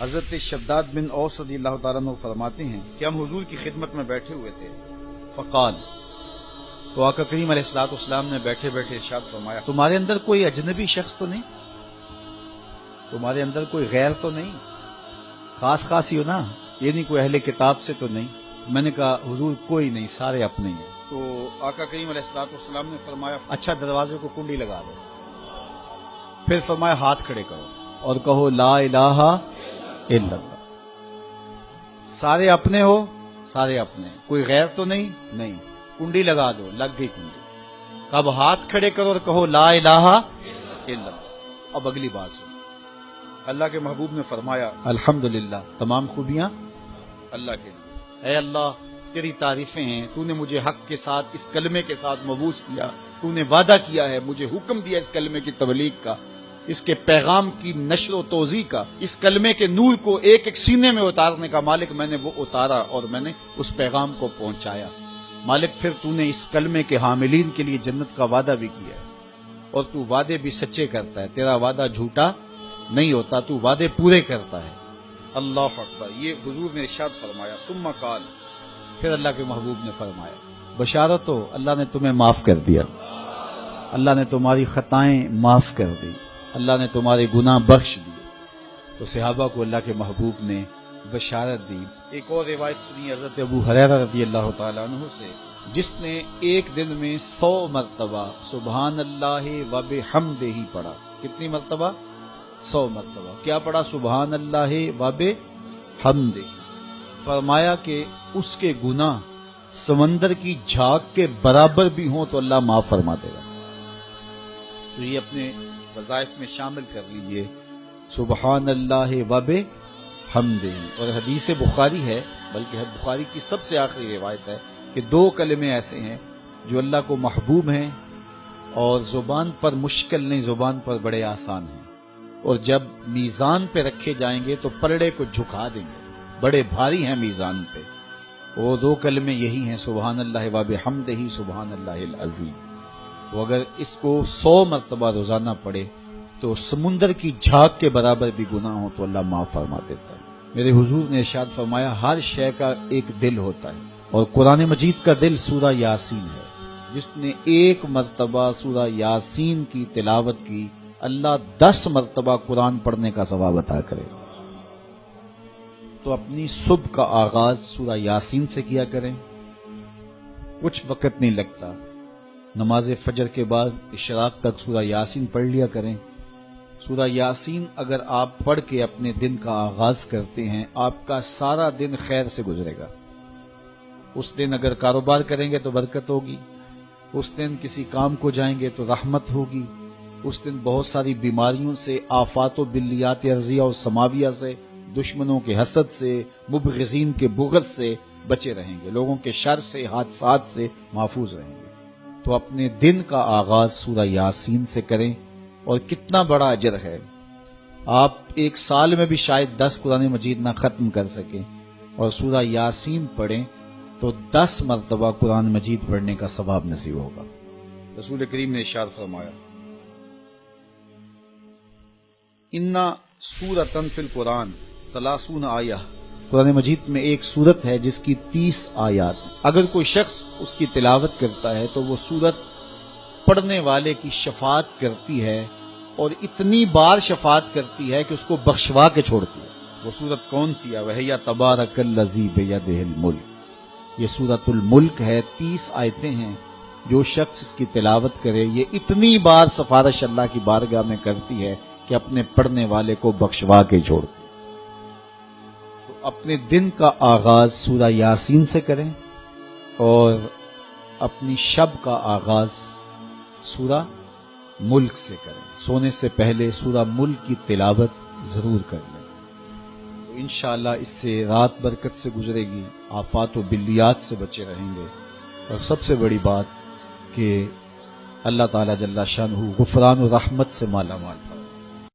حضرت شداد بن اوس رضی اللہ تعالیٰ عنہ فرماتے ہیں کہ ہم حضور کی خدمت میں بیٹھے ہوئے تھے، فقال، تو آقا کریم علیہ الصلوۃ والسلام نے بیٹھے بیٹھے ارشاد فرمایا، تمہارے اندر کوئی اجنبی شخص تو نہیں؟ تمہارے اندر کوئی غیر تو نہیں؟ خاص ہی ہو نا، یہ نہیں کوئی اہل کتاب سے تو نہیں؟ میں نے کہا حضور کوئی نہیں، سارے اپنے ہیں۔ تو آقا کریم علیہ الصلوۃ والسلام نے فرمایا اچھا دروازے کو کنڈی لگا دو، پھر فرمایا ہاتھ کھڑے کرو اور کہو لا الہ الا اللہ۔ سارے اپنے ہو؟ سارے اپنے، کوئی غیر تو نہیں؟ نہیں۔ کنڈی لگا دو، لگ گئی کنڈی۔ اب ہاتھ کھڑے کرو اور کہو لا الہ الا اللہ۔ اب اگلی بات سنو، اللہ کے محبوب نے فرمایا الحمدللہ، تمام خوبیاں اللہ کے لیے۔ اے اللہ تیری تعریفیں ہیں، تو نے مجھے حق کے ساتھ اس کلمے کے ساتھ مبعوث کیا، تو نے وعدہ کیا ہے، مجھے حکم دیا اس کلمے کی تبلیغ کا، اس کے پیغام کی نشر و توزیع کا، اس کلمے کے نور کو ایک ایک سینے میں اتارنے کا۔ مالک میں نے وہ اتارا اور میں نے اس پیغام کو پہنچایا۔ مالک پھر تو نے اس کلمے کے حاملین کے لیے جنت کا وعدہ بھی کیا ہے، اور تو وعدے بھی سچے کرتا ہے، تیرا وعدہ جھوٹا نہیں ہوتا، تو وعدے پورے کرتا ہے۔ اللہ اکبر، یہ حضور نے ارشاد فرمایا۔ ثم قال، پھر اللہ کے محبوب نے فرمایا بشارت ہو، اللہ نے تمہیں معاف کر دیا، اللہ نے تمہاری خطائیں معاف کر دی، اللہ نے تمہارے گناہ بخش دیے۔ تو صحابہ کو اللہ کے محبوب نے بشارت دی۔ ایک اور روایت سنی حضرت ابو ہریرہ رضی اللہ تعالیٰ عنہ سے، جس نے ایک دن میں 100 مرتبہ سبحان اللہ و بحمدہ پڑھا۔ کتنی مرتبہ؟ 100 مرتبہ۔ کیا پڑھا؟ سبحان اللہ و بحمدہ۔ فرمایا کہ اس کے گناہ سمندر کی جھاگ کے برابر بھی ہوں تو اللہ معاف فرما دے گا۔ تو یہ اپنے وظائف میں شامل کر لیجئے، سبحان اللہ و بحمدہ۔ اور حدیث بخاری ہے، بلکہ بخاری کی سب سے آخری روایت ہے کہ 2 کلمے ایسے ہیں جو اللہ کو محبوب ہیں اور زبان پر مشکل نہیں، زبان پر بڑے آسان ہیں، اور جب میزان پہ رکھے جائیں گے تو پلڑے کو جھکا دیں گے، بڑے بھاری ہیں میزان پہ۔ وہ 2 کلمے یہی ہیں، سبحان اللہ و بحمدہ، سبحان اللہ العظیم۔ تو اگر اس کو 100 مرتبہ روزانہ پڑھے تو سمندر کی جھاگ کے برابر بھی گناہ ہو تو اللہ معاف فرما دیتا ہے۔ میرے حضور نے ارشاد فرمایا ہر شے کا ایک دل ہوتا ہے، اور قرآن مجید کا دل سورہ یاسین ہے۔ جس نے 1 مرتبہ سورہ یاسین کی تلاوت کی، اللہ 10 مرتبہ قرآن پڑھنے کا ثواب عطا کرے گا۔ تو اپنی صبح کا آغاز سورہ یاسین سے کیا کریں، کچھ وقت نہیں لگتا، نماز فجر کے بعد اشراق تک سورہ یاسین پڑھ لیا کریں۔ سورہ یاسین اگر آپ پڑھ کے اپنے دن کا آغاز کرتے ہیں، آپ کا سارا دن خیر سے گزرے گا۔ اس دن اگر کاروبار کریں گے تو برکت ہوگی، اس دن کسی کام کو جائیں گے تو رحمت ہوگی، اس دن بہت ساری بیماریوں سے، آفات و بلیات ارضیہ و سماویہ سے، دشمنوں کے حسد سے، مبغضین کے بغض سے بچے رہیں گے، لوگوں کے شر سے، حادثات سے محفوظ رہیں گے۔ تو اپنے دن کا آغاز سورہ یاسین سے کریں، اور کتنا بڑا اجر ہے۔ آپ 1 سال میں بھی شاید 10 قرآن مجید نہ ختم کر سکیں، اور سورہ یاسین پڑھیں تو 10 مرتبہ قرآن مجید پڑھنے کا ثواب نصیب ہوگا۔ رسول کریم نے ارشاد فرمایا اِنَّ سورۃ فی القرآن 30 آیہ، قرآن مجید میں ایک سورت ہے جس کی 30 آیات، اگر کوئی شخص اس کی تلاوت کرتا ہے تو وہ سورت پڑھنے والے کی شفاعت کرتی ہے، اور اتنی بار شفاعت کرتی ہے کہ اس کو بخشوا کے چھوڑتی ہے۔ وہ سورت کون سی ہے؟ وَهِيَ تَبَارَكَ الَّذِي بِيَدِهِ الْمُلْكُ، یہ سورۃ الملک ہے، 30 آیتیں ہیں۔ جو شخص اس کی تلاوت کرے، یہ اتنی بار سفارش اللہ کی بارگاہ میں کرتی ہے کہ اپنے پڑھنے والے کو بخشوا کے چھوڑتی ہے۔ تو اپنے دن کا آغاز سورہ یاسین سے کریں، اور اپنی شب کا آغاز سورہ ملک سے کریں۔ سونے سے پہلے سورہ ملک کی تلاوت ضرور کر لیں، تو انشاءاللہ اس سے رات برکت سے گزرے گی، آفات و بلیات سے بچے رہیں گے، اور سب سے بڑی بات کہ اللہ تعالیٰ جل شانہ غفران و رحمت سے مالا مال فرمائے۔